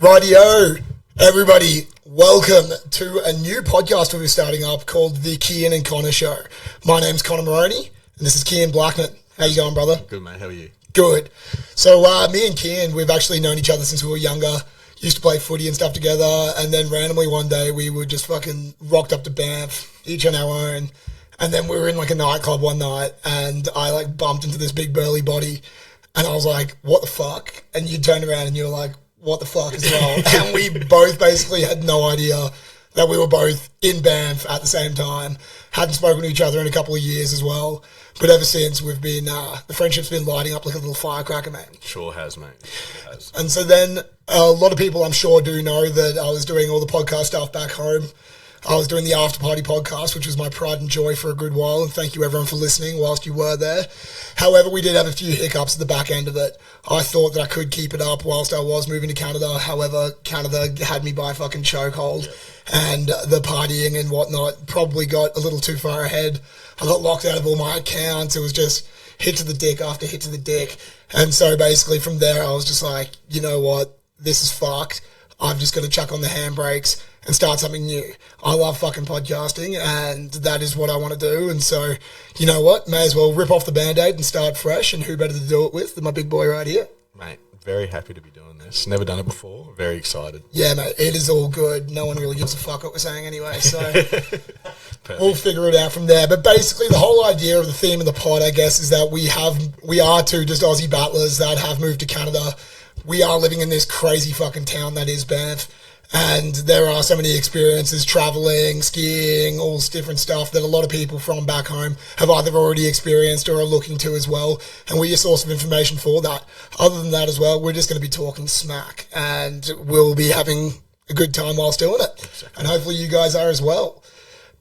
Rightio, everybody, welcome to a new podcast we're starting up called the Kein and Connor Show. My name's Connor Maroney, and this is Kein Blackman. How you going, brother? Good, mate. How are you? Good. So me and Kein, we've actually known each other since we were younger, used to play footy and stuff together, and then randomly one day we were just fucking rocked up to Banff, each on our own, and then we were in like a nightclub one night, and I like bumped into this big burly body, and I was like, what the fuck? And you turned around and you were like, what the fuck as well? And we both basically had no idea that we were both in Banff at the same time. Hadn't spoken to each other in a couple of years as well. But ever since, we've been, the friendship's been lighting up like a little firecracker, man. Sure has, mate. Sure has. And so then a lot of people I'm sure do know that I was doing all the podcast stuff back home. I was doing the After Party podcast, which was my pride and joy for a good while, and thank you everyone for listening whilst you were there. However, we did have a few hiccups at the back end of it. I thought that I could keep it up whilst I was moving to Canada. However, Canada had me by a fucking chokehold, and the partying and whatnot probably got a little too far ahead. I got locked out of all my accounts. It was just hit to the dick after hit to the dick. And so basically from there, I was just like, you know what? This is fucked. I'm just going to chuck on the handbrakes and start something new. I love fucking podcasting, and that is what I want to do. And so, you know what? May as well rip off the Band-Aid and start fresh, and who better to do it with than my big boy right here. Mate, very happy to be doing this. Never done it before. Very excited. Yeah, mate, it is all good. No one really gives a fuck what we're saying anyway, so we'll figure it out from there. But basically, the whole idea of the theme of the pod, I guess, is that we are two just Aussie battlers that have moved to Canada. We are living in this crazy fucking town that is Banff. And there are so many experiences, traveling, skiing, all this different stuff that a lot of people from back home have either already experienced or are looking to as well. And we're your source of information for that. Other than that as well, we're just going to be talking smack, and we'll be having a good time whilst doing it. Exactly. And hopefully you guys are as well.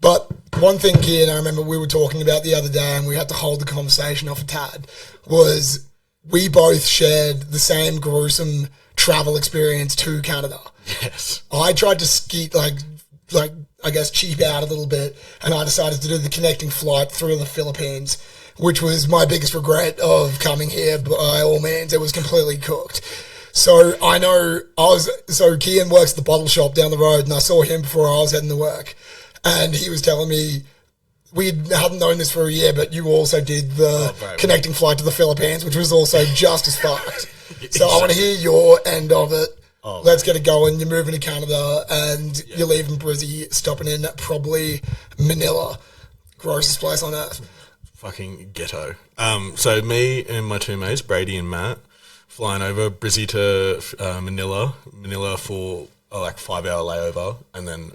But one thing, Kean, I remember we were talking about the other day, and we had to hold the conversation off a tad, was we both shared the same gruesome travel experience to Canada. Yes. I tried to skeet, like I guess, cheap out a little bit, and I decided to do the connecting flight through the Philippines, which was my biggest regret of coming here. By all means, it was completely cooked. So I know Kean works at the bottle shop down the road, and I saw him before I was heading to work, and he was telling me, we hadn't known this for a year, but you also did the connecting flight to the Philippines, which was also just as fucked. So I want to hear your end of it. Oh, let's get it going. You're moving to Canada, and you're leaving Brizzy, stopping in probably Manila. Grossest place on earth. Fucking ghetto. So me and my two mates, Brady and Matt, flying over Brizzy to Manila for a 5-hour layover, and then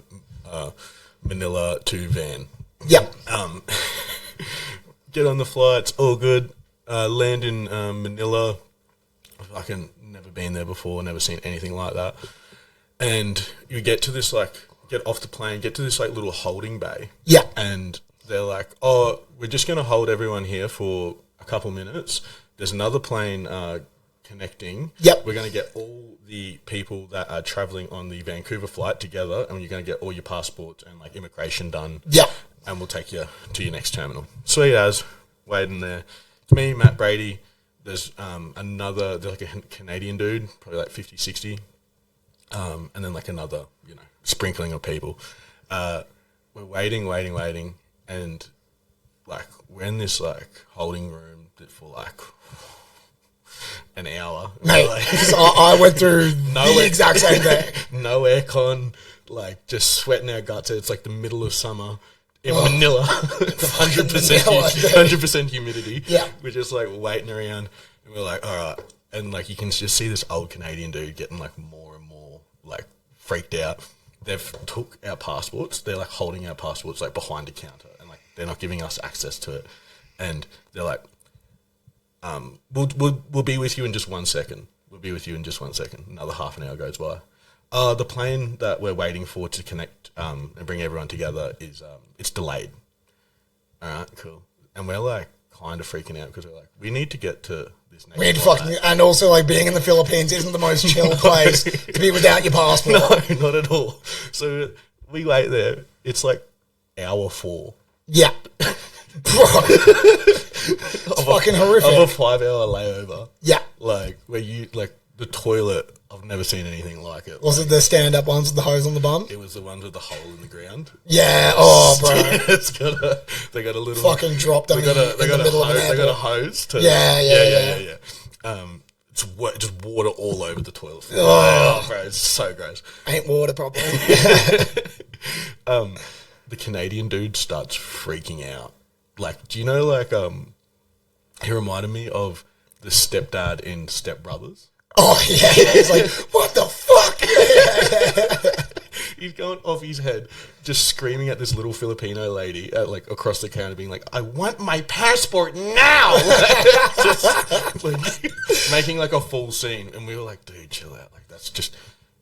Manila to Van. Yep. Get on the flights, all good. Land in Manila. Fucking never been there before, never seen anything like that. And you get to this, get off the plane, get to this, little holding bay. Yeah. And they're like, oh, we're just going to hold everyone here for a couple minutes. There's another plane connecting. Yep. We're going to get all the people that are traveling on the Vancouver flight together, and you're going to get all your passports and, immigration done. Yep. And we'll take you to your next terminal. Sweet as, waiting there. It's me, Matt, Brady. There's there's a Canadian dude, probably 50, 60, and then another, sprinkling of people. We're waiting, and we're in this holding room for an hour. Mate, I went through the exact same thing. No aircon, just sweating our guts. It's the middle of summer. In Manila, 100% humidity. Yeah. We're just waiting around, and we're all right. And you can just see this old Canadian dude getting more and more freaked out. They've took our passports. They're holding our passports behind a counter, and they're not giving us access to it. And they're we'll be with you in just 1 second. We'll be with you in just 1 second. Another half an hour goes by. The plane that we're waiting for to connect and bring everyone together is it's delayed. All right, cool. And we're kind of freaking out because we're we need to get to this next. We need to fucking, and also being in the Philippines isn't the most chill place to be without your passport. No, not at all. So we wait there. It's hour 4. Yeah, bro, it's fucking horrific. Of a 5-hour layover. Yeah, Where you the toilet I've never seen anything like it. Was it the stand-up ones with the hose on the bum? It was the ones with the hole in the ground. Yeah. Oh, bro. They got a little fucking drop dummy in the middle of an airport. They got a hose too. Yeah. It's just water all over the toilet. Oh, bro, it's so gross. Ain't water problem. The Canadian dude starts freaking out. Like, do you know, like, he reminded me of the stepdad in Step Brothers. Oh, yeah. He's like, what the fuck? He's going off his head, just screaming at this little Filipino lady like across the counter, being like, "I want my passport now!" Just like, making like a full scene, and we were like, "Dude, chill out. Like, that's just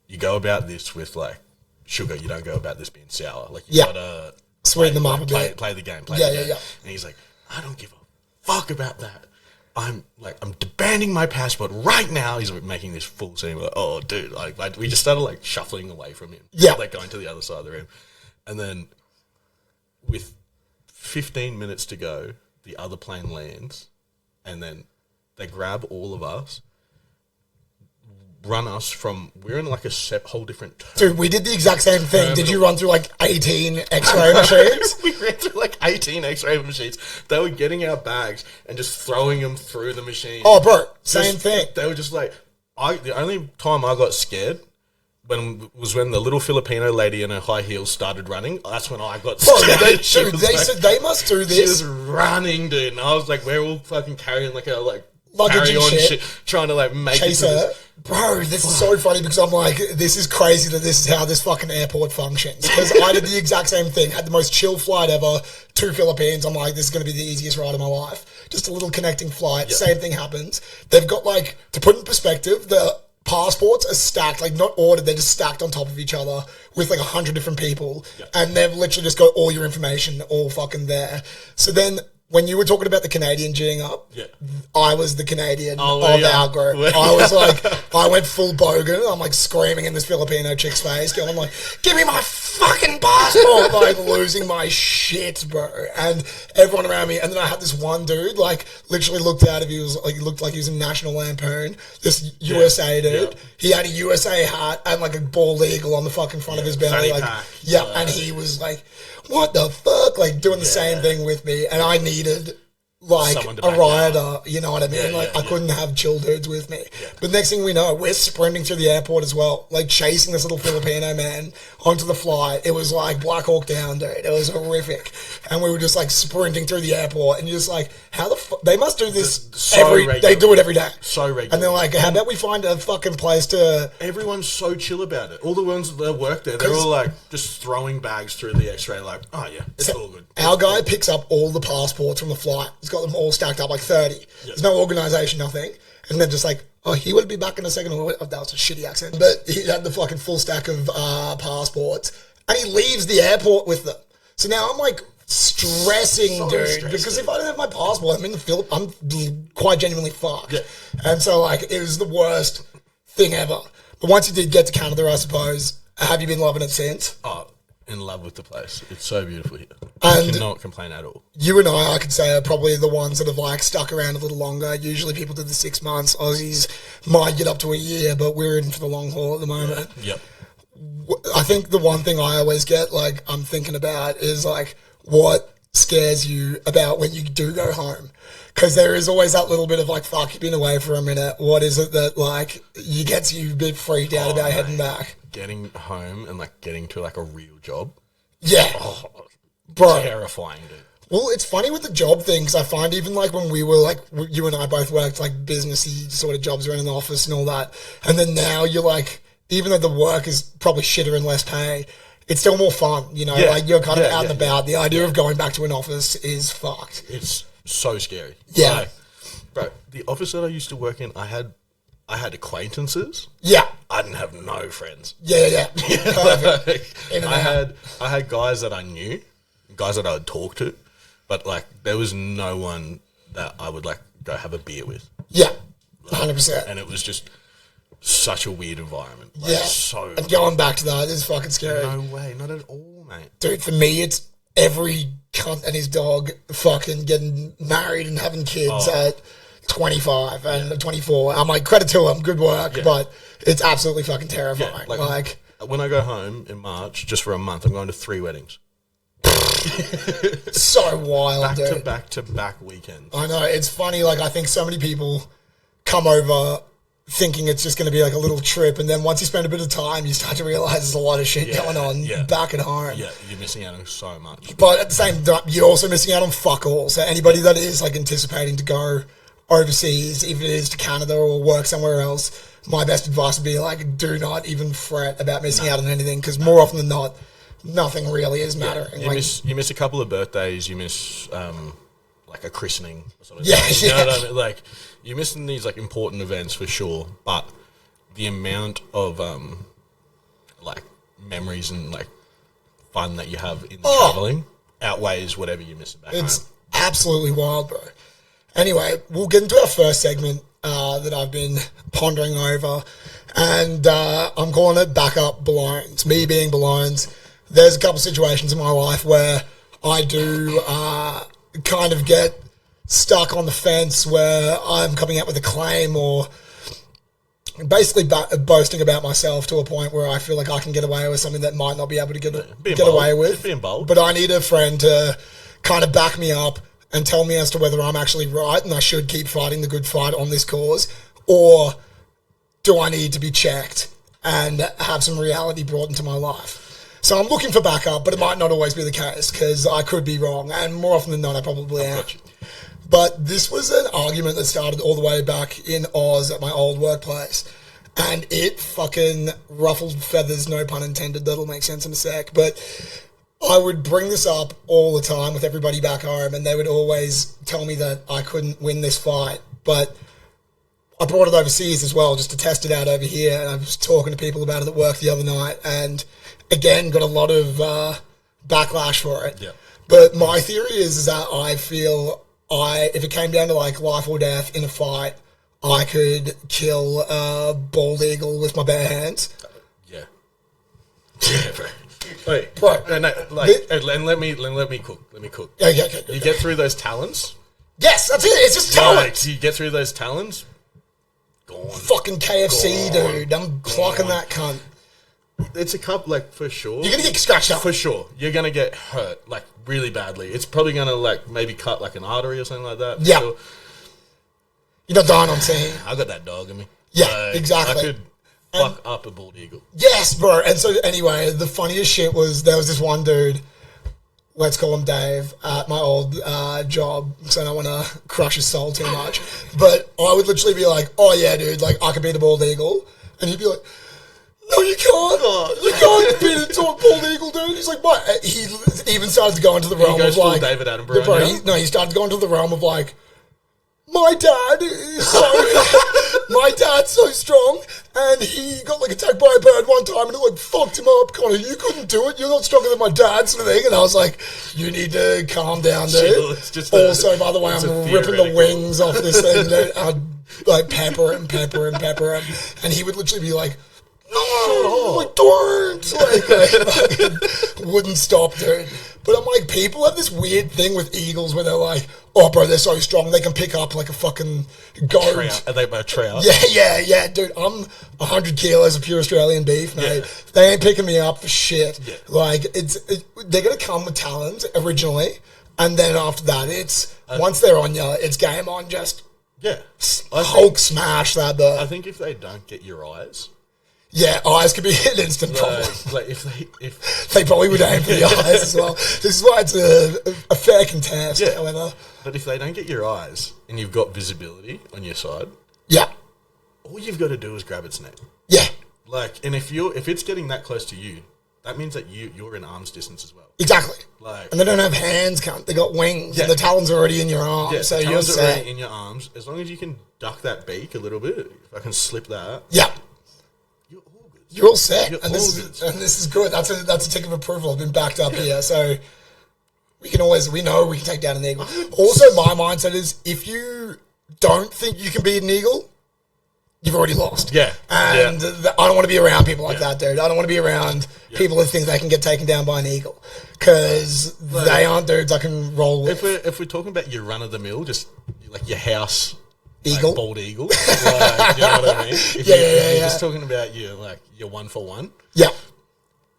you go about this with like sugar. You don't go about this being sour. Like, you gotta sweeten them up a bit. Play the game. Yeah. And he's like, "I don't give a fuck about that. I'm demanding my passport right now." He's making this full scene. We're like, oh, dude, like we just started like shuffling away from him. Yeah, like going to the other side of the room, and then with 15 minutes to go, the other plane lands, and then they grab all of us, run us from. We're in like a whole different. Dude, we did the exact same thing. Did you run through like 18 X-ray machines? We ran through like 18 X-ray machines. They were getting our bags and just throwing them through the machine. Oh, bro, same thing. They were just like, the only time I got scared was when the little Filipino lady in her high heels started running. That's when I got scared. They said they must do this. She was running, dude, and I was like, we're all fucking carrying like a luggage carry and on shit, trying to like make chase it. her. Bro, this is so funny because I'm like, this is crazy that this is how this fucking airport functions. Because I did the exact same thing. Had the most chill flight ever to Philippines. I'm like, this is going to be the easiest ride of my life. Just a little connecting flight. Yep. Same thing happens. They've got like, to put in perspective, the passports are stacked, like not ordered, they're just stacked on top of each other with like 100 different people. Yep. And they've literally just got all your information all fucking there. So then when you were talking about the Canadian G'ing up, I was the Canadian of our group. I was like, I went full bogan. I'm like screaming in this Filipino chick's face, going like, "Give me my fucking passport!" Like losing my shit, bro. And everyone around me. And then I had this one dude, like literally looked out of he looked like he was in National Lampoon. This USA dude. He had a USA hat and like a bald eagle on the fucking front of his belly. Like, and he was like, what the fuck? Like doing the same thing with me, and I needed like a rider, you know what I mean? I couldn't have chill dudes with me. But next thing we know, we're sprinting through the airport as well, like chasing this little Filipino man onto the flight. It was like Black Hawk Down, dude. It was horrific. And we were just like sprinting through the airport, and you're just like, how the fuck? They must do this they do it every day. So regular. And they're like, how about we find a fucking place to... Everyone's so chill about it. All the ones that work there, they're all like just throwing bags through the X-ray like, oh yeah, it's all good. Our guy picks up all the passports from the flight. He's got them all stacked up, like 30. Yep. There's no organisation, nothing. And then just like, oh, he will be back in a second. Oh, that was a shitty accent. But he had the fucking full stack of passports. And he leaves the airport with them. So now I'm like stressing, because if I don't have my passport, I'm in the Philippines, I'm quite genuinely fucked. Yeah. And so like, it was the worst thing ever. But once you did get to Canada, I suppose, have you been loving it since? Oh, in love with the place. It's so beautiful here. And I cannot complain at all. You and I could say, are probably the ones that have like stuck around a little longer. Usually people do the 6 months. Aussies might get up to a year, but we're in for the long haul at the moment. Yep. I think the one thing I always get, like, I'm thinking about is like, what scares you about when you do go home? Because there is always that little bit of like, fuck, you've been away for a minute. What is it that like gets you a bit freaked out about heading back? Getting home and like getting to like a real job. Yeah. Bro. Terrifying, dude. Well, it's funny with the job thing, because I find even like when we were like, you and I both worked like businessy sort of jobs around in the office and all that. And then now you're like, even though the work is probably shitter and less pay, it's still more fun, you know, like you're kind of out and about. The idea of going back to an office is fucked. It's so scary. Yeah. Like, bro, the office that I used to work in, I had acquaintances. Yeah. I didn't have no friends. Yeah. I had guys that I knew, guys that I would talk to, but like there was no one that I would like go have a beer with. Yeah. 100%. And it was just such a weird environment. Like, yeah. And going back to that is fucking scary. No way. Not at all, mate. Dude, for me, it's every cunt and his dog fucking getting married and having kids at 25 and 24. I'm like, credit to them, good work, but it's absolutely fucking terrifying. Yeah, like when I go home in March, just for a month, I'm going to 3 weddings. So wild, dude. Back to back weekends. I know, it's funny, like I think so many people come over thinking it's just going to be like a little trip, and then once you spend a bit of time, you start to realize there's a lot of shit going on back at home. Yeah, you're missing out on so much. But at the same time, you're also missing out on fuck all. So anybody that is like anticipating to go overseas, even if it is to Canada or work somewhere else, my best advice would be like, do not even fret about missing out on anything, because more often than not, nothing really is mattering. You, miss a couple of birthdays, you miss like a christening sort of thing. You know what I mean? Like, you're missing these like important events for sure, but the amount of like memories and like fun that you have in the traveling outweighs whatever you miss back home. It's absolutely wild, bro. Anyway, we'll get into our first segment that I've been pondering over, and I'm calling it Backup Balloons. Me being balloons, there's a couple situations in my life where I do kind of get stuck on the fence where I'm coming out with a claim or basically boasting about myself to a point where I feel like I can get away with something that might not be able to get away with. Being bold. But I need a friend to kind of back me up and tell me as to whether I'm actually right and I should keep fighting the good fight on this cause, or do I need to be checked and have some reality brought into my life. So I'm looking for backup, but it might not always be the case because I could be wrong, and more often than not I probably am. But this was an argument that started all the way back in Oz at my old workplace, and it fucking ruffled feathers, no pun intended. That'll make sense in a sec. But I would bring this up all the time with everybody back home, and they would always tell me that I couldn't win this fight. But I brought it overseas as well, just to test it out over here, and I was talking to people about it at work the other night, and again, got a lot of backlash for it. Yeah. But my theory is that I feel if it came down to like life or death in a fight, I could kill a bald eagle with my bare hands. Yeah, bro. Wait, bro. No, like, let me cook. Okay. You get through those talons. Yes, that's it. It's just talons. You get through those talons. Gone. Fucking KFC, dude. I'm clocking that cunt. It's a cup, like, for sure. You're going to get scratched up. For sure. You're going to get hurt, like, really badly. It's probably going to, like, maybe cut, like, an artery or something like that. Yeah. Sure. You're not dying on scene. I got that dog in me. Yeah, exactly. I could fuck up a bald eagle. Yes, bro. And so, anyway, the funniest shit was there was this one dude, let's call him Dave, at my old job, so I don't want to crush his soul too much. But I would literally be like, oh, yeah, dude, like, I could beat a bald eagle. And he'd be like, no, you can't. You can't beat a bald eagle, dude. He's like, what? He even started to go into the realm of like David Attenborough. He started to go into the realm of like, my dad is so my dad's so strong, and he got like attacked by a bird one time, and it like fucked him up. Connor, you couldn't do it. You're not stronger than my dad, sort of thing. And I was like, you need to calm down, dude. Also, by the way, I'm ripping the wings off this thing. I'd like pepper him, and he would literally be like, no, like, don't, like, wouldn't stop, dude. But I'm like, people have this weird thing with eagles where they're like, oh, bro, they're so strong, they can pick up like a fucking goat. Are they a trout? Yeah, dude. I'm 100 kilos of pure Australian beef, mate. Yeah. They ain't picking me up for shit. Yeah. Like, they're gonna come with talons originally, and then after that, once they're on you, it's game on. Just Hulk smash that bird. I think if they don't get your eyes. Yeah, eyes could be an instant problem. Like if they probably would aim for the eyes as well. This is why it's a fair contest, however. But if they don't get your eyes and you've got visibility on your side, all you've got to do is grab its neck. Yeah. Like, and if it's getting that close to you, that means that you're in arm's distance as well. Exactly. Like, and they don't have hands, cunt. They got wings, and the talons are already in your arms. Yeah, so the you're talons are already in your arms. As long as you can duck that beak a little bit, if I can slip that. Yeah. You're all set, and this is good. That's a tick of approval. I've been backed up here, so we know we can take down an eagle. Also, my mindset is if you don't think you can beat an eagle, you've already lost. Yeah, and I don't want to be around people like that, dude. I don't want to be around people that think they can get taken down by an eagle because they aren't dudes I can roll with. If we're talking about your run of the mill, just like your house. Eagle. Like bald eagle. Like, you know what I mean? If you're just talking about your 1 for 1. Yeah.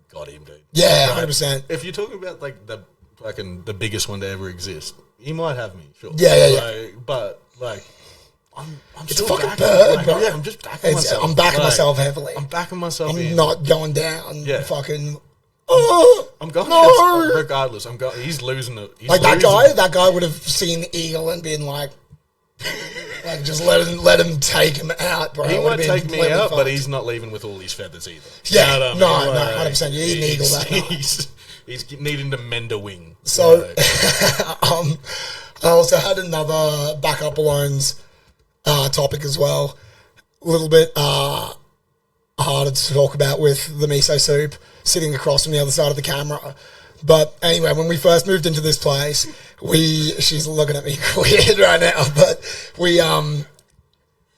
Got him, dude. Yeah, 100%. If you're talking about like the biggest one to ever exist, he might have me, sure. Yeah. But like, I'm it's still a fucking backing, bird, bro. Yeah, I'm just backing myself. I'm backing myself heavily. I'm backing myself. I'm not going down. Yeah. Fucking. Oh, I'm going no. regardless. He's losing it. Like that guy would have seen the eagle and been like just let him take him out, bro. He might take me out, fucked. But he's not leaving with all his feathers either. Yeah, you know no, I mean? 100%. You eat an eagle that night. He's needing to mend a wing. So, I also had another backup loans topic as well. A little bit harder to talk about with the miso soup sitting across from the other side of the camera. But anyway, when we first moved into this place, she's looking at me weird right now, but we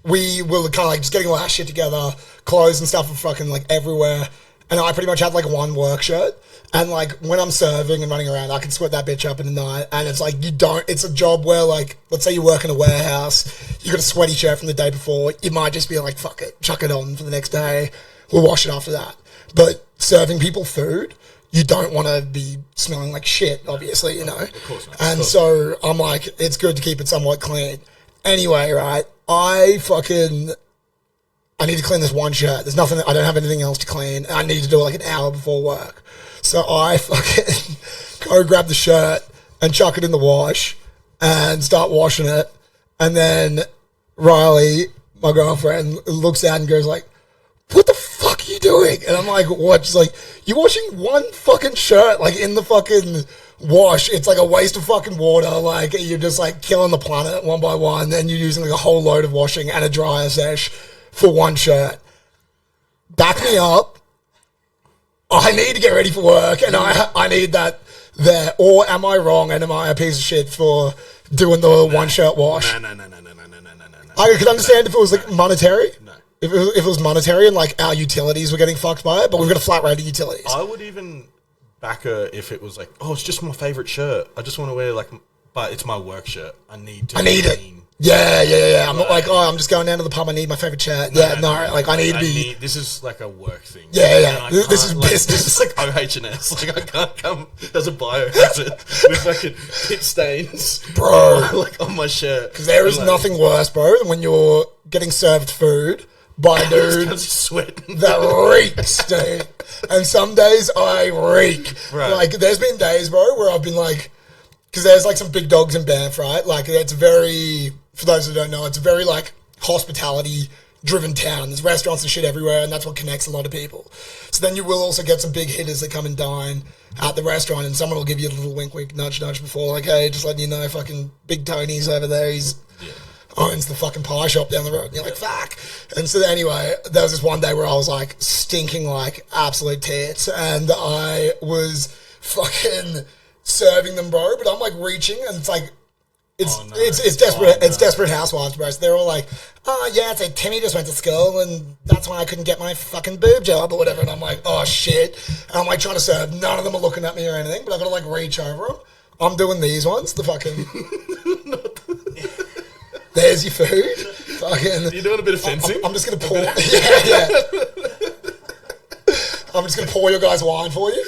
were kind of like just getting all our shit together, clothes and stuff were fucking like everywhere. And I pretty much had like one work shirt. And like when I'm serving and running around, I can sweat that bitch up in the night. And it's like it's a job where like, let's say you work in a warehouse, you got a sweaty shirt from the day before, you might just be like, fuck it, chuck it on for the next day. We'll wash it after that. But serving people food, you don't want to be smelling like shit, obviously, you know. Of course not. And so I'm like, it's good to keep it somewhat clean. Anyway, right, I need to clean this one shirt. There's nothing, I don't have anything else to clean. I need to do it like an hour before work. So I fucking go grab the shirt and chuck it in the wash and start washing it. And then Riley, my girlfriend, looks out and goes like, what the fuck are you doing? And I'm like, what? She's like, you're washing one fucking shirt, like in the fucking wash. It's like a waste of fucking water. Like you're just like killing the planet one by one. And you're using like a whole load of washing and a dryer sesh for one shirt. Back me up. I need to get ready for work and I need that there. Or am I wrong and am I a piece of shit for doing the one shirt wash? No. I could understand if it was like monetary. No. If it was monetary and like our utilities were getting fucked by it, but we've got a flat rate of utilities. I would even back her if it was like, oh, it's just my favorite shirt. I just want to wear like, but it's my work shirt. I need it. Yeah. I'm not like, oh, I'm just going down to the pub. I need my favorite shirt. Like I need to be. This is like a work thing. Yeah. This is like, business. This is like OH&S. Like I can't come as a biohazard with fucking pit stains, bro, like on my shirt. Because there is nothing worse, bro, than when you're getting served food by a dude sweating that reeks, dude. And some days I reek. Right. Like there's been days, bro, where I've been like, because there's like some big dogs in Banff, right? Like it's very, for those who don't know, it's a very like hospitality driven town. There's restaurants and shit everywhere, and that's what connects a lot of people. So then you will also get some big hitters that come and dine at the restaurant, and someone will give you a little wink, wink, nudge, nudge before, like, hey, just letting you know, fucking Big Tony's over there. He's owns the fucking pie shop down the road. And you're like, fuck. And so anyway, there was this one day where I was like stinking like absolute tits, and I was fucking serving them, bro. But I'm like reaching, and it's like, it's desperate. It's Desperate Housewives, bro. So they're all like, oh yeah, it's like Timmy just went to school, and that's why I couldn't get my fucking boob job or whatever. And I'm like, oh shit. And I'm like trying to serve. None of them are looking at me or anything, but I gotta like reach over them. I'm doing these ones. The fucking. There's your food. Fucking. You're doing a bit of fencing. I'm just gonna pour. Yeah. I'm just gonna pour your guys' wine for you.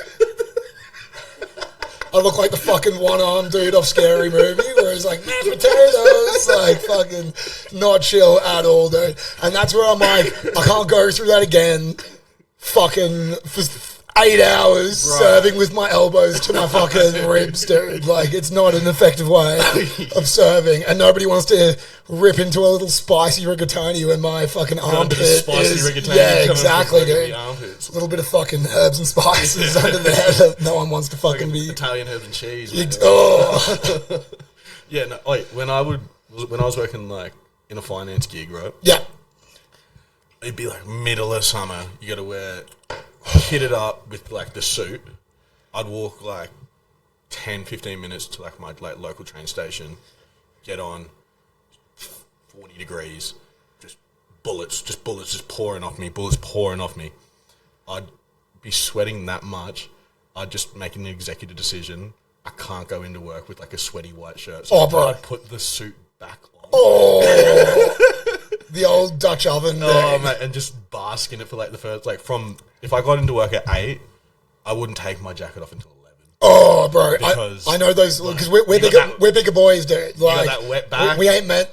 I look like the fucking one-armed dude off Scary Movie where he's like, mashed potatoes, like fucking not chill at all, dude. And that's where I'm like, I can't go through that again fucking for 8 hours serving with my elbows to my fucking ribs, dude. Like, it's not an effective way of serving. And nobody wants to rip into a little spicy rigatoni when my fucking armpit is... Yeah, exactly, dude. A little bit of fucking herbs and spices under there that no one wants to fucking like be... Italian herbs and cheese. Yeah, no, like, when I was working, like, in a finance gig, right? Yeah. It'd be, like, middle of summer. You got to hit it up with like the suit. I'd walk like 10, 15 minutes to like my like local train station, get on, 40 degrees, just bullets just pouring off me. I'd be sweating that much. I'd just make an executive decision. I can't go into work with like a sweaty white shirt. So bro. I'd put the suit back on. Oh, the old Dutch oven. Oh, mate, and just bask in it for like the first, like from, if I got into work at 8, I wouldn't take my jacket off until 11. Oh, bro, Because I know those, because we're bigger boys, dude. Like, that wet back. We ain't meant,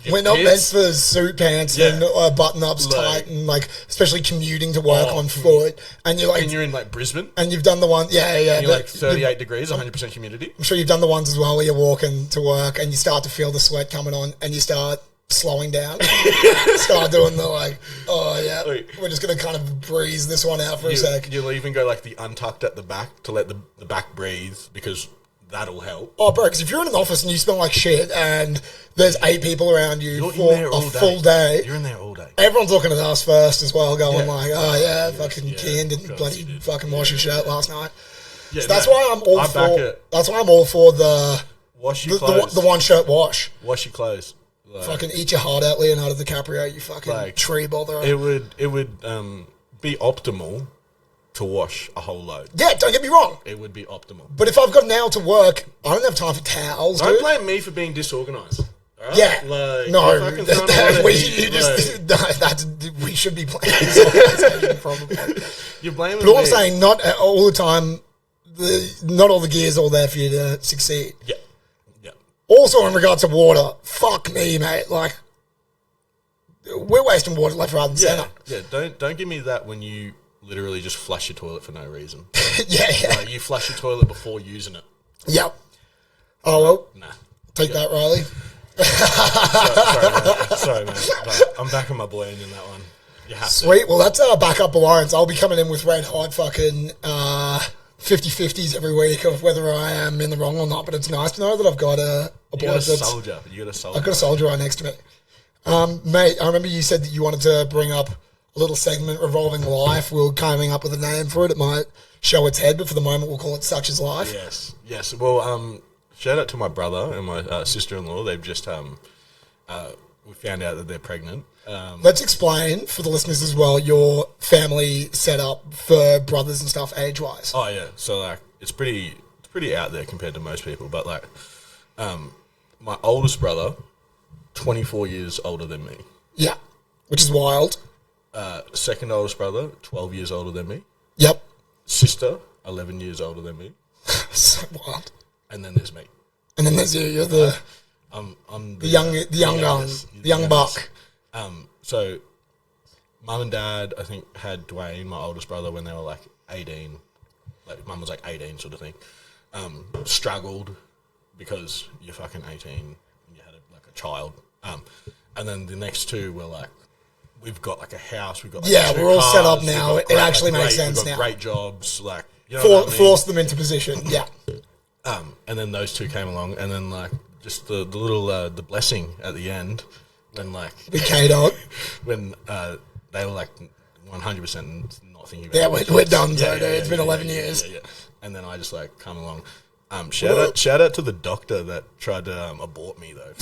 we're not meant for suit pants and button-ups Like, tight and like, especially commuting to work on foot. And you're like, and you're in like Brisbane. and you've done the one, And you're like 38 degrees, 100% humidity. I'm sure you've done the ones as well where you're walking to work and you start to feel the sweat coming on and you start slowing down. Start doing the like, oh yeah, we're just going to kind of breeze this one out for a sec. You'll even go like the untucked at the back to let the back breathe because that'll help. Oh, bro, because if you're in an office and you smell like shit and there's 8 people around you for a full day. You're in there all day. Everyone's looking at us first as well, going like, oh yeah, fucking Kein didn't bloody fucking wash your shirt last night. Yeah, so that's why I'm all for. That's why I'm all for the wash your clothes. The one shirt wash. Wash your clothes. Like, fucking eat your heart out, Leonardo DiCaprio. You fucking like, tree bother. It would be optimal to wash a whole load. Yeah, don't get me wrong. It would be optimal. But if I've got an hour to work, I don't have time for towels. Don't blame me for being disorganised. Right? Yeah, like, no, we should be playing disorganisation probably. You're blaming But all me. I'm saying, not all the time. Not all the gear's all there for you to succeed. Yeah. Also, in regards to water, fuck me, mate. Like, we're wasting water left, right, and centre. Yeah, don't give me that when you literally just flush your toilet for no reason. Yeah. Like, you flush your toilet before using it. Yep. Oh, well. Nah. Take that, Riley. Sorry, mate. But I'm backing my boy in that one. You have Sweet. to. Well, that's our backup alliance. I'll be coming in with red hot fucking 50-50s every week of whether I am in the wrong or not, but it's nice to know that I've got a soldier. You got a soldier. I've got a soldier right next to me. Mate, I remember you said that you wanted to bring up a little segment revolving life. We were coming up with a name for it. It might show its head, but for the moment we'll call it Such Is Life. Yes. Well, shout out to my brother and my sister-in-law. They've just we found out that they're pregnant. Let's explain for the listeners as well your family setup for brothers and stuff age-wise. Oh yeah, so like it's pretty out there compared to most people. But like, my oldest brother, 24 years older than me. Yeah, which is wild. Second oldest brother, 12 years older than me. Yep. Sister, 11 years older than me. So wild. And then there's me. And then there's you. You're the I'm the young gun, the young buck. So, mum and dad, I think, had Dwayne, my oldest brother, when they were like 18. Like, mum was like 18 sort of thing. Struggled because you're fucking 18 and you had a child. And then the next two were like, we've got like a house, we've got like we're all cars, set up now. It actually makes sense now. Great jobs, like, you know what I mean? Force them into position. Yeah. And then those two came along, and then like just the little the blessing at the end when like the K-Dog when they were like 100% not thinking about it. Yeah, we're done, dude. It's been 11 years. Yeah. And then I just like come along. Shout out to the doctor that tried to abort me though.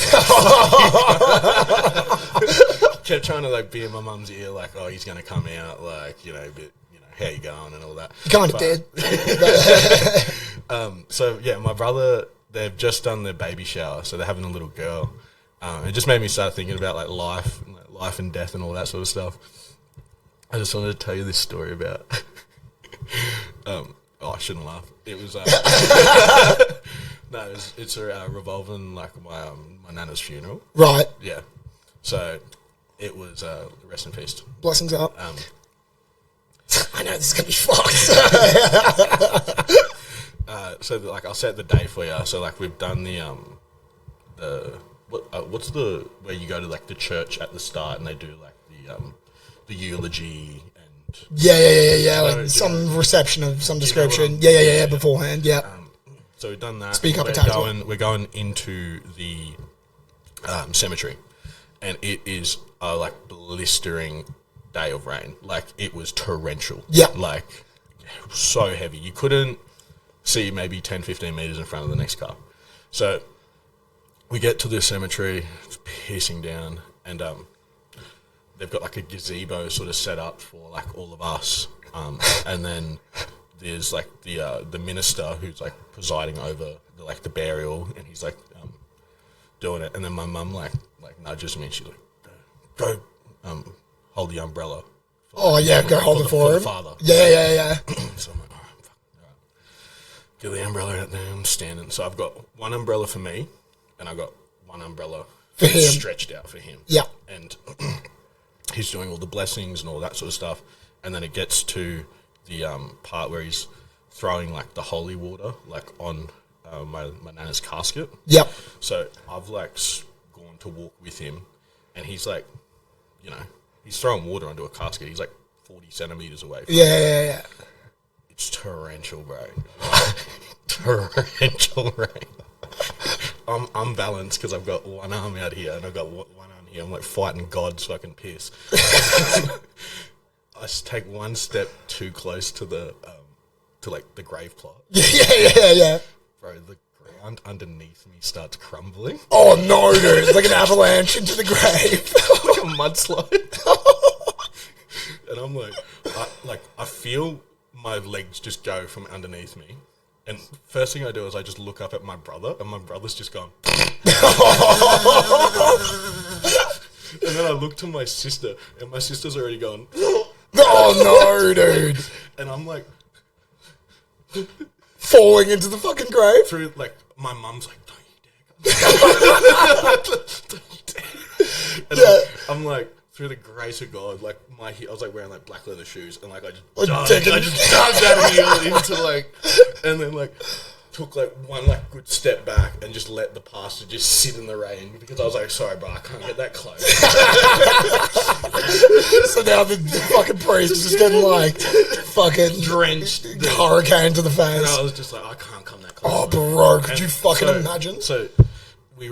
Kept trying to like be in my mum's ear like, oh, he's gonna come out like, but how you going and all that. You kind of did. So yeah, my brother, they've just done their baby shower, so they're having a little girl. It just made me start thinking about like life and death and all that sort of stuff. I just wanted to tell you this story about. I shouldn't laugh. It was no, it's revolving like my nana's funeral. Right. Yeah. So it was rest in peace. Blessings up. I know this is gonna be fucked. So like I'll set the day for you. So like we've done the what's the where you go to like the church at the start and they do like the eulogy and yeah like some reception of some description. Yeah beforehand. Yeah. So we've done that. Speak up a tad. We're going into the cemetery, and it is a like blistering day of rain. Like it was torrential. Yeah. Like so heavy. You couldn't see maybe 10, 15 meters in front of the next car. So we get to the cemetery, it's pissing down, and they've got like a gazebo sort of set up for like all of us. And then there's like the minister who's like presiding over the burial, and he's like doing it, and then my mum like nudges me, and she's like, go hold the umbrella. Go hold it for him. The father. Yeah. So I'm like, all right. Get the umbrella out there, I'm standing. So I've got one umbrella for me, and I've got one umbrella for him, stretched out for him. Yeah. And he's doing all the blessings and all that sort of stuff, and then it gets to the part where he's throwing like the holy water like on my nana's casket. Yep. So I've like gone to walk with him, and he's like, he's throwing water onto a casket. He's like 40 centimeters away. Yeah. It's torrential, bro. Torrential rain. I'm balanced because I've got one arm out here and I've got one arm here. I'm like fighting God's fucking piss. I take one step too close to the the grave plot. Yeah. Bro, the ground underneath me starts crumbling. Oh no, dude! It's like an avalanche into the grave, like a mudslide. And I'm like, I feel my legs just go from underneath me. And first thing I do is I just look up at my brother, and my brother's just gone. And then I look to my sister, and my sister's already gone. Oh no, dude! And I'm like falling into the fucking grave. Through like my mum's like, don't you dare! Don't you dare! And Yeah. I'm like, through the grace of God, like I was like wearing like black leather shoes, and like I just dug that heel into like, and then like took like one like good step back and just let the pastor just sit in the rain because I was like, sorry, bro, I can't get that close. So now the fucking priest is just getting like fucking drenched, hurricane to the face. And I was just like, I can't come that close. Oh, bro, could you fucking imagine? So we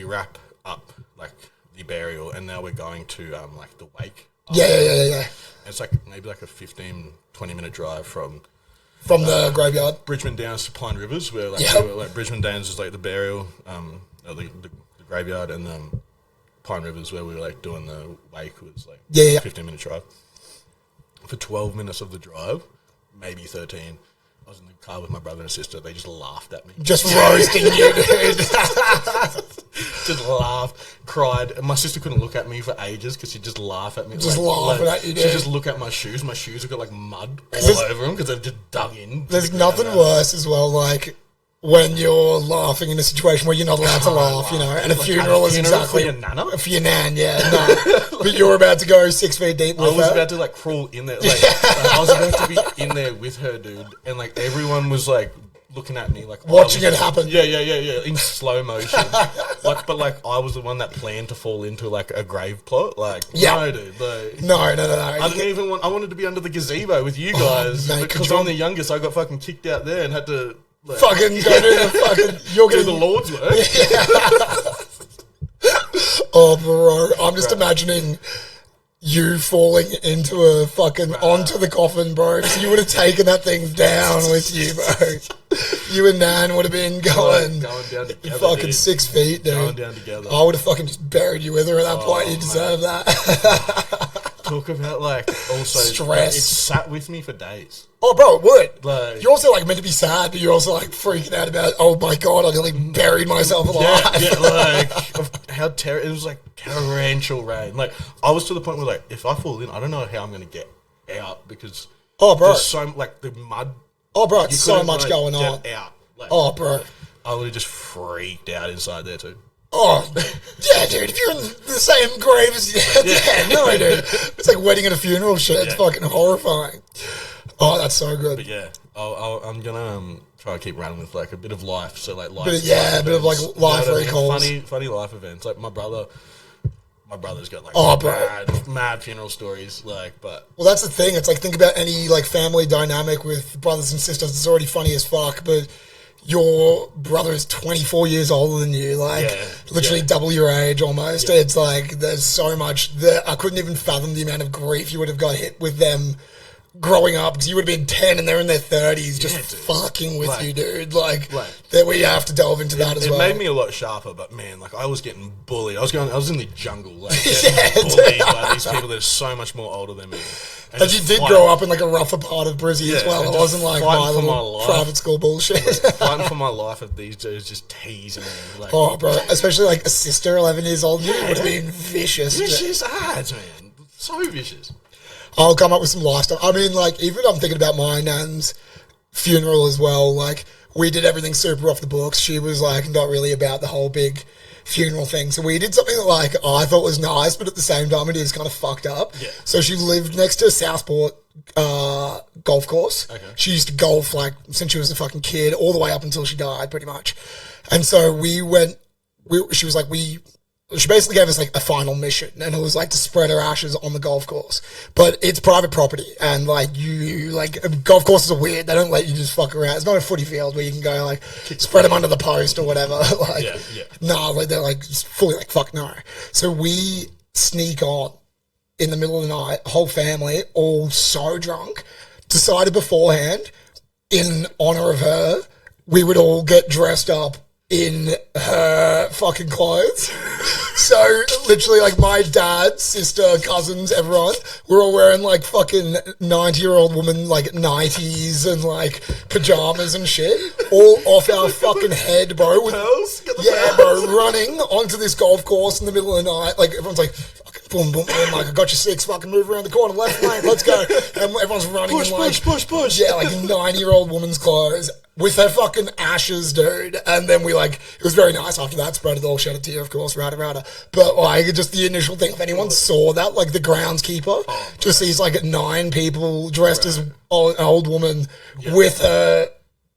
wrap up like the burial, and now we're going to like the wake. Yeah. And it's like maybe like a 15-20 minute drive from the graveyard. Bridgman Downs to Pine Rivers, where like Bridgman Downs is like the burial, the graveyard, and Pine Rivers where we were like doing the wake was like 15-minute drive. For 12 minutes of the drive, maybe 13, I was in the car with my brother and sister. They just laughed at me. Just roasting you, dude. Just laughed, cried. And my sister couldn't look at me for ages because she'd just laugh at me. Just laughing at you, dude. She'd just look at my shoes. My shoes have got like mud all over them because they've just dug in. There's nothing worse as well, like when you're laughing in a situation where you're not allowed to laugh, and a funeral is exactly for your nana? For your nan, but you're about to go 6 feet deep with I was her. about to like crawl in there. Like, I was about to be in there with her, dude. And like everyone was like looking at me like watching it happen. Yeah, in slow motion. But like I was the one that planned to fall into like a grave plot. Like no, dude. Like, no. I didn't even want. I wanted to be under the gazebo with you guys because I'm the youngest. I got fucking kicked out there and had to. Like, fucking go do the fucking. You're do the Lord's work. Oh, bro! I'm just imagining you falling into a fucking onto the coffin, bro. So you would have taken that thing down with you, bro. You and Nan would have been going down together. Fucking dude. 6 feet, dude. Going down together. I would have fucking just buried you with her at that point. You deserve that. Talk about like also stress. It sat with me for days. Oh, bro, it would. Like, you're also like meant to be sad, but you're also like freaking out about. Oh my god, I nearly buried myself alive. Yeah, like how it was like torrential rain. Like I was to the point where like if I fall in, I don't know how I'm gonna get out because bro, there's so like the mud. Oh, bro, it's so much going on. Out. Like, bro, I would have just freaked out inside there too. Oh, yeah, dude, if you're in the same grave as no, dude. It's like wedding and a funeral shit. It's fucking horrifying. Oh, that's so good. But yeah, I'm gonna try to keep running with like a bit of life. So like life, a bit of like life recalls. Funny life events. Like my brother's got like mad funeral stories. Like, but well, that's the thing. It's like think about any like family dynamic with brothers and sisters. It's already funny as fuck, but your brother is 24 years older than you, like literally double your age almost. Yeah. It's like there's so much that I couldn't even fathom the amount of grief you would have got hit with them growing up because you would have been 10 and they're in their 30s just fucking with you, dude. Like that we have to delve into that as well. It made me a lot sharper, but man, like I was getting bullied. I was in the jungle, like getting bullied by these people that are so much more older than me. And you did grow up in like a rougher part of Brizzy as well. It wasn't like my little private school bullshit. Fighting for my life of these dudes just teasing me. Like, oh, bro. Especially like a sister 11 years old. You would have been vicious. Vicious ads, man. So vicious. I'll come up with some life stuff. I mean, like, even I'm thinking about my nan's funeral as well. Like, we did everything super off the books. She was like not really about the whole big funeral thing. So we did something that like I thought was nice, but at the same time it is kind of fucked up. Yeah. So she lived next to Southport golf course. Okay. She used to golf like since she was a fucking kid, all the way up until she died, pretty much. And so we went. She was like She basically gave us like a final mission, and it was like to spread her ashes on the golf course. But it's private property, and like golf courses are weird. They don't let you just fuck around. It's not a footy field where you can go like spread them under the post or whatever. Like, no, like they're like fully like fuck no. So we sneak on in the middle of the night, whole family, all so drunk, decided beforehand in honor of her, we would all get dressed up in her fucking clothes. So literally like my dad, sister, cousins, everyone, we're all wearing like fucking 90-year-old woman like 90s and like pajamas and shit, all off our fucking head, bro. Bro, running onto this golf course in the middle of the night. Like everyone's like fucking boom, boom, boom, like I got you six, fucking move around the corner, left lane, let's go. And everyone's running push. Yeah, like 90-year-old woman's clothes with her fucking ashes, dude. And then we like, it was very nice after that, spread it all, shed a tear, of course, rada. But like, just the initial thing, if anyone saw that, like the groundskeeper just sees like 9 people dressed as an old woman with her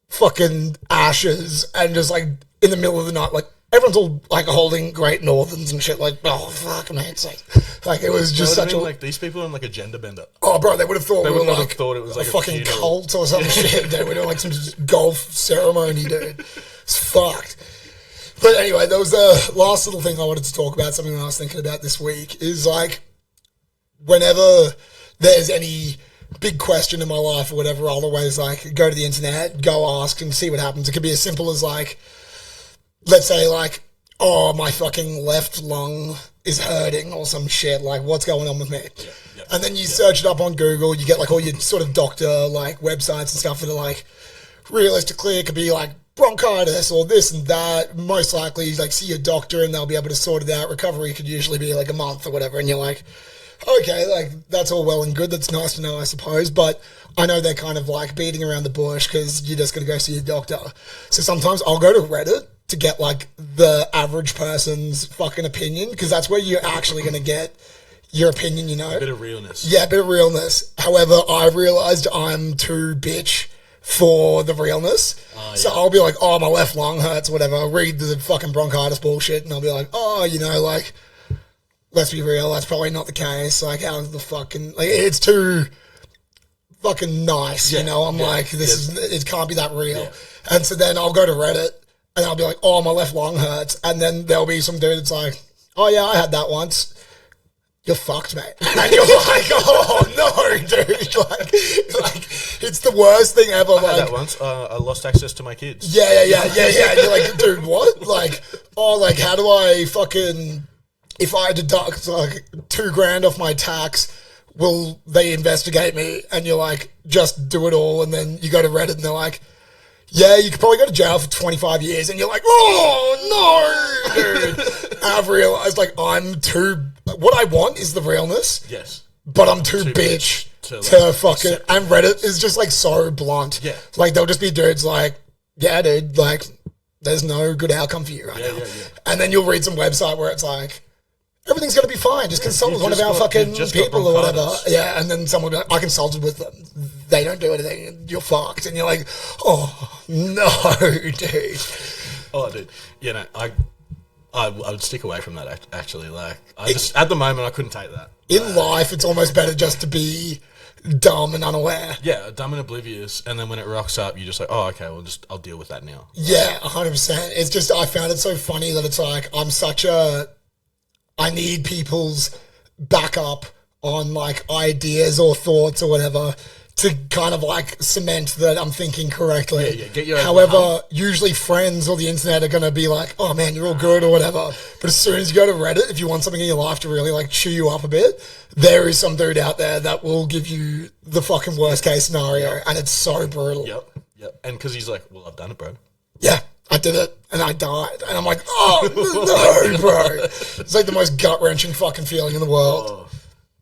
fucking ashes and just like in the middle of the night, like everyone's all like holding Great Northerns and shit, like, oh, fuck, man. It's like it was just such like these people are in like a gender bender. Oh, bro, they would have thought they we were like thought it was like a fucking cult or some shit, dude. We're doing like some golf ceremony, dude. It's fucked. But anyway, there was the last little thing I wanted to talk about, something I was thinking about this week, is like whenever there's any big question in my life or whatever, I'll always like go to the internet, go ask and see what happens. It could be as simple as like, let's say like, oh, my fucking left lung is hurting or some shit, like what's going on with me? And then you search it up on Google, you get like all your sort of doctor like websites and stuff that are like, realistically it could be like bronchitis or this and that. Most likely you like see your doctor and they'll be able to sort it out. Recovery could usually be like a month or whatever, and you're like, okay, like that's all well and good, that's nice to know, I suppose, but I know they're kind of like beating around the bush because you're just going to go see your doctor. So sometimes I'll go to Reddit to get like the average person's fucking opinion, because that's where you're actually going to get your opinion, you know? A bit of realness. Yeah, a bit of realness. However, I've realised I'm too bitch for the realness. So I'll be like, oh, my left lung hurts, whatever. I'll read the fucking bronchitis bullshit and I'll be like, oh, you know, like, let's be real, that's probably not the case. Like, how the fucking, like, it's too fucking nice, you know? I'm like, this is, it can't be that real. Yeah. And so then I'll go to Reddit and I'll be like, oh, my left lung hurts. And then there'll be some dude that's like, oh, yeah, I had that once. You're fucked, mate. And you're like, oh, no, dude. Like, it's the worst thing ever. I had that once. I lost access to my kids. Yeah. And you're like, dude, what? Like, oh, like, how do I fucking, if I deduct like $2,000 off my tax, will they investigate me? And you're like, just do it all. And then you go to Reddit and they're like, yeah, you could probably go to jail for 25 years. And you're like, oh, no, dude. And I've realized, like, what I want is the realness. Yes. But I'm too bitch to fucking, and Reddit is just, like, so blunt. Yeah. Like, there'll just be dudes like, yeah, dude, like, there's no good outcome for you right now. Yeah. And then you'll read some website where it's like, everything's going to be fine. Just consult with one of our fucking people or whatever. Yeah, and then someone will be like, I consulted with them. They don't do anything. You're fucked. And you're like, oh, no, dude. Oh, dude. You know, I would stick away from that, actually. Like, at the moment, I couldn't take that. In life, it's almost better just to be dumb and unaware. Yeah, dumb and oblivious. And then when it rocks up, you're just like, oh, okay, well, I'll deal with that now. Yeah, 100%. It's just, I found it so funny that it's like, I need people's backup on like ideas or thoughts or whatever to kind of like cement that I'm thinking correctly. Yeah, get your However, usually friends or the internet are going to be like, oh man, you're all good or whatever. But as soon as you go to Reddit, if you want something in your life to really like chew you up a bit, there is some dude out there that will give you the fucking worst case scenario. And it's so brutal. Yep. And because he's like, well, I've done it, bro. Yeah, I did it and I died. And I'm like, oh no, bro. It's like the most gut-wrenching fucking feeling in the world. Oh.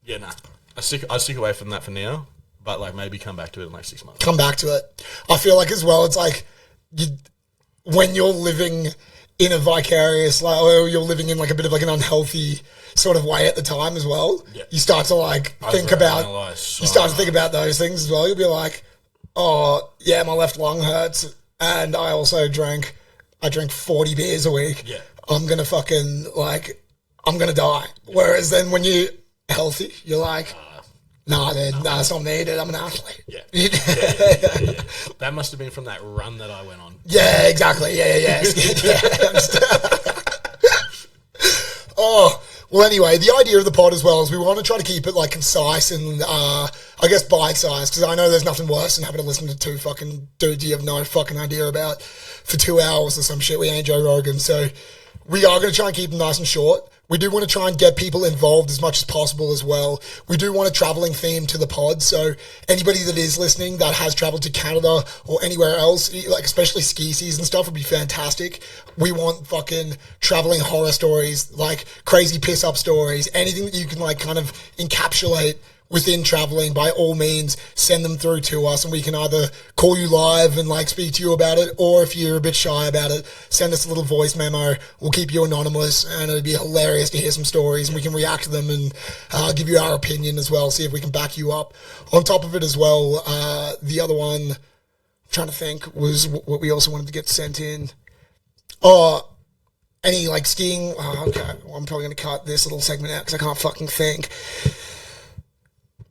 Yeah, nah. I stick away from that for now. But like maybe come back to it in like 6 months. Come back to it. I feel like as well, it's like when you're living in a vicarious, like, or you're living in like a bit of like an unhealthy sort of way at the time as well. Yeah. You start to like think about those things as well. You'll be like, oh yeah, my left lung hurts, and I also drink 40 beers a week. Yeah, I'm gonna die. Whereas then when you're healthy, you're like. Nah, it's not me, dude. I'm an athlete. Yeah. That must have been from that run that I went on. Yeah, exactly. Yeah. Oh, well, anyway, the idea of the pod as well is we want to try to keep it like concise and I guess bite-sized, because I know there's nothing worse than having to listen to two fucking dudes you have no fucking idea about for 2 hours or some shit. We ain't Joe Rogan, so we are going to try and keep them nice and short. We do want to try and get people involved as much as possible as well. We do want a traveling theme to the pod. So anybody that is listening that has traveled to Canada or anywhere else, like especially ski season stuff, would be fantastic. We want fucking traveling horror stories, like crazy piss up stories, anything that you can like kind of encapsulate within traveling. By all means, send them through to us and we can either call you live and like speak to you about it, or if you're a bit shy about it, send us a little voice memo. We'll keep you anonymous and it'd be hilarious to hear some stories and we can react to them and give you our opinion as well, see if we can back you up. On top of it as well, the other one I'm trying to think was what we also wanted to get sent in. Any like skiing. Okay, well, I'm probably going to cut this little segment out because I can't fucking think.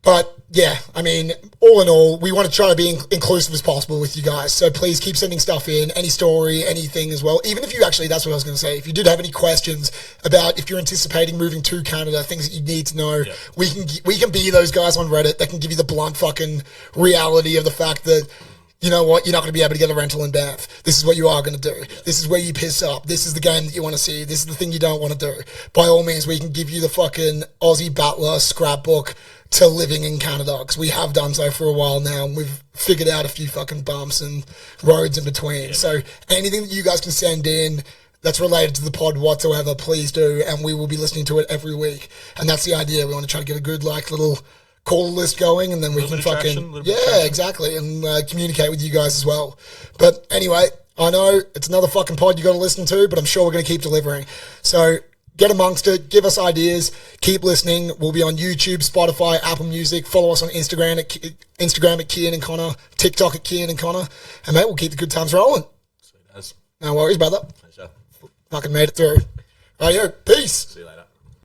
But yeah, I mean, all in all, we want to try to be inclusive as possible with you guys. So please keep sending stuff in, any story, anything as well. Even if you actually, that's what I was going to say. If you did have any questions about if you're anticipating moving to Canada, things that you need to know, we can be those guys on Reddit that can give you the blunt fucking reality of the fact that, you know what, you're not going to be able to get a rental in Banff. This is what you are going to do. This is where you piss up. This is the game that you want to see. This is the thing you don't want to do. By all means, we can give you the fucking Aussie battler scrapbook to living in Canada, because we have done so for a while now and we've figured out a few fucking bumps and roads in between. Yeah. So anything that you guys can send in that's related to the pod whatsoever, please do, and we will be listening to it every week. And that's the idea. We want to try to get a good like little call list going, and then we can fucking exactly, and communicate with you guys as well. But anyway, I know it's another fucking pod you got to listen to, but I'm sure we're going to keep delivering. So get amongst it, give us ideas, keep listening. We'll be on YouTube, Spotify, Apple Music. Follow us on Instagram at Kein and Connor, TikTok at Kein and Connor, and mate, we'll keep the good times rolling. Sweet as. No worries, brother. Pleasure. Fucking made it through. Right, yo, peace. See you later.